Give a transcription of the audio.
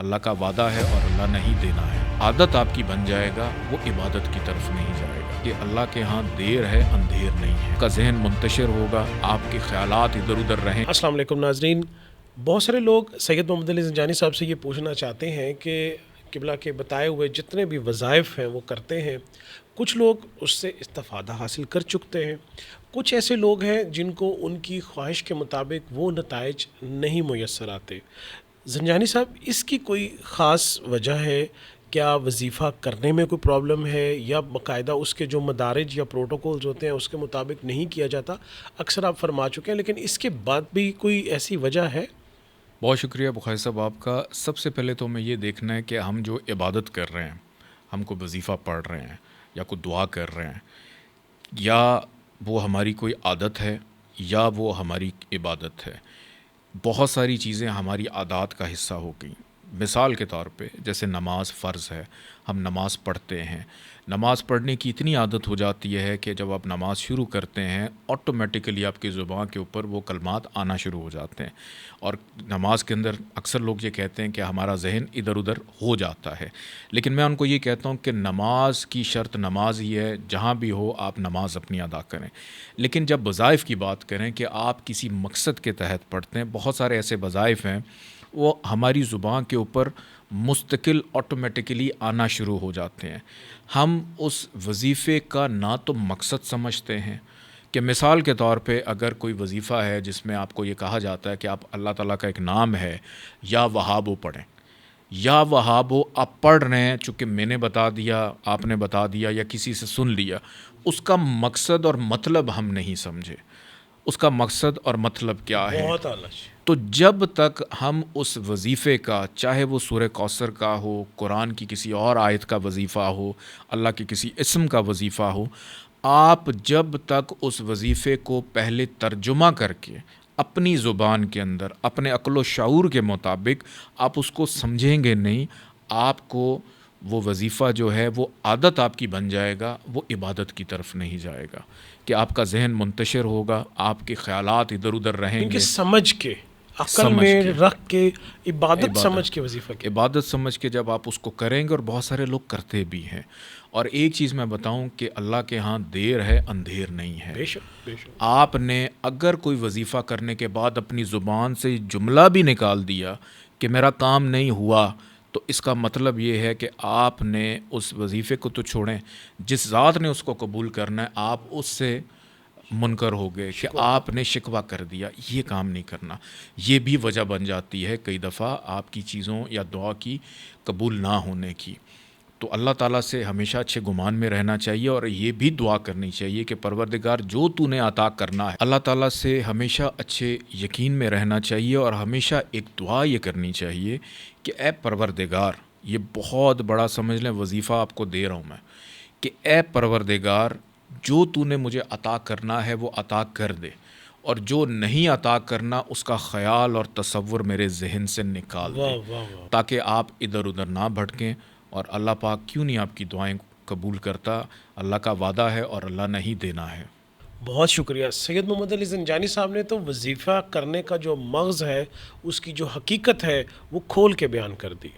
اللہ کا وعدہ ہے اور اللہ نہیں دینا ہے۔ عادت آپ کی بن جائے گا، وہ عبادت کی طرف نہیں جائے گا کہ اللہ کے ہاں دیر ہے اندھیر نہیں ہے۔ آپ کا ذہن منتشر ہوگا، آپ کے خیالات ادھر ادھر رہیں۔ السلام علیکم ناظرین، بہت سارے لوگ سید محمد علی زنجانی صاحب سے یہ پوچھنا چاہتے ہیں کہ قبلہ کے بتائے ہوئے جتنے بھی وظائف ہیں وہ کرتے ہیں، کچھ لوگ اس سے استفادہ حاصل کر چکتے ہیں، کچھ ایسے لوگ ہیں جن کو ان کی خواہش کے مطابق وہ نتائج نہیں میسر آتے۔ زنجانی صاحب، اس کی کوئی خاص وجہ ہے؟ کیا وظیفہ کرنے میں کوئی پرابلم ہے، یا باقاعدہ اس کے جو مدارج یا پروٹوکولز ہوتے ہیں اس کے مطابق نہیں کیا جاتا؟ اکثر آپ فرما چکے ہیں، لیکن اس کے بعد بھی کوئی ایسی وجہ ہے؟ بہت شکریہ بخاری صاحب آپ کا۔ سب سے پہلے تو ہمیں یہ دیکھنا ہے کہ ہم جو عبادت کر رہے ہیں، ہم کو وظیفہ پڑھ رہے ہیں یا کوئی دعا کر رہے ہیں، یا وہ ہماری کوئی عادت ہے یا وہ ہماری عبادت ہے۔ بہت ساری چیزیں ہماری عادات کا حصہ ہو گئیں۔ مثال کے طور پہ جیسے نماز فرض ہے، ہم نماز پڑھتے ہیں، نماز پڑھنے کی اتنی عادت ہو جاتی ہے کہ جب آپ نماز شروع کرتے ہیں آٹومیٹیکلی آپ کی زبان کے اوپر وہ کلمات آنا شروع ہو جاتے ہیں، اور نماز کے اندر اکثر لوگ یہ کہتے ہیں کہ ہمارا ذہن ادھر ادھر ہو جاتا ہے، لیکن میں ان کو یہ کہتا ہوں کہ نماز کی شرط نماز ہی ہے، جہاں بھی ہو آپ نماز اپنی ادا کریں۔ لیکن جب وظائف کی بات کریں کہ آپ کسی مقصد کے تحت پڑھتے ہیں، بہت سارے ایسے وظائف ہیں وہ ہماری زبان کے اوپر مستقل آٹومیٹیکلی آنا شروع ہو جاتے ہیں۔ ہم اس وظیفے کا نہ تو مقصد سمجھتے ہیں کہ مثال کے طور پہ اگر کوئی وظیفہ ہے جس میں آپ کو یہ کہا جاتا ہے کہ آپ اللہ تعالیٰ کا ایک نام ہے یا وہابو پڑھیں، یا وہابو آپ پڑھ رہے ہیں، چونکہ میں نے بتا دیا، آپ نے بتا دیا یا کسی سے سن لیا، اس کا مقصد اور مطلب ہم نہیں سمجھے۔ اس کا مقصد اور مطلب کیا ہے؟ بہت اعلیٰ۔ تو جب تک ہم اس وظیفے کا، چاہے وہ سورہ کوثر کا ہو، قرآن کی کسی اور آیت کا وظیفہ ہو، اللہ کے کسی اسم کا وظیفہ ہو، آپ جب تک اس وظیفے کو پہلے ترجمہ کر کے اپنی زبان کے اندر اپنے عقل و شعور کے مطابق آپ اس کو سمجھیں گے نہیں، آپ کو وہ وظیفہ جو ہے وہ عادت آپ کی بن جائے گا، وہ عبادت کی طرف نہیں جائے گا کہ آپ کا ذہن منتشر ہوگا، آپ کے خیالات ادھر ادھر رہیں ان کے گے۔ سمجھ کے، عقل سمجھ میں کے، رکھ کے، عبادت سمجھ کے وظیفہ کے۔ عبادت سمجھ کے جب آپ اس کو کریں گے، اور بہت سارے لوگ کرتے بھی ہیں۔ اور ایک چیز میں بتاؤں کہ اللہ کے ہاں دیر ہے اندھیر نہیں ہے۔ بے شک بے شک۔ آپ نے اگر کوئی وظیفہ کرنے کے بعد اپنی زبان سے جملہ بھی نکال دیا کہ میرا کام نہیں ہوا، تو اس کا مطلب یہ ہے کہ آپ نے اس وظیفے کو تو چھوڑیں، جس ذات نے اس کو قبول کرنا ہے آپ اس سے منکر ہو گئے کہ آپ نے شکوہ کر دیا۔ یہ کام نہیں کرنا، یہ بھی وجہ بن جاتی ہے کئی دفعہ آپ کی چیزوں یا دعا کی قبول نہ ہونے کی۔ تو اللہ تعالیٰ سے ہمیشہ اچھے گمان میں رہنا چاہیے، اور یہ بھی دعا کرنی چاہیے کہ پروردگار جو تو نے عطا کرنا ہے، اللہ تعالیٰ سے ہمیشہ اچھے یقین میں رہنا چاہیے، اور ہمیشہ ایک دعا یہ کرنی چاہیے کہ اے پروردگار، یہ بہت بڑا سمجھ لیں وظیفہ آپ کو دے رہا ہوں میں، کہ اے پروردگار جو تو نے مجھے عطا کرنا ہے وہ عطا کر دے، اور جو نہیں عطا کرنا اس کا خیال اور تصور میرے ذہن سے نکال دے، واہ واہ واہ۔ تاکہ آپ ادھر ادھر نہ بھٹکیں۔ اور اللہ پاک کیوں نہیں آپ کی دعائیں قبول کرتا؟ اللہ کا وعدہ ہے اور اللہ نہیں دینا ہے۔ بہت شکریہ سید محمد علی زنجانی صاحب نے تو وظیفہ کرنے کا جو مغز ہے، اس کی جو حقیقت ہے وہ کھول کے بیان کر دی۔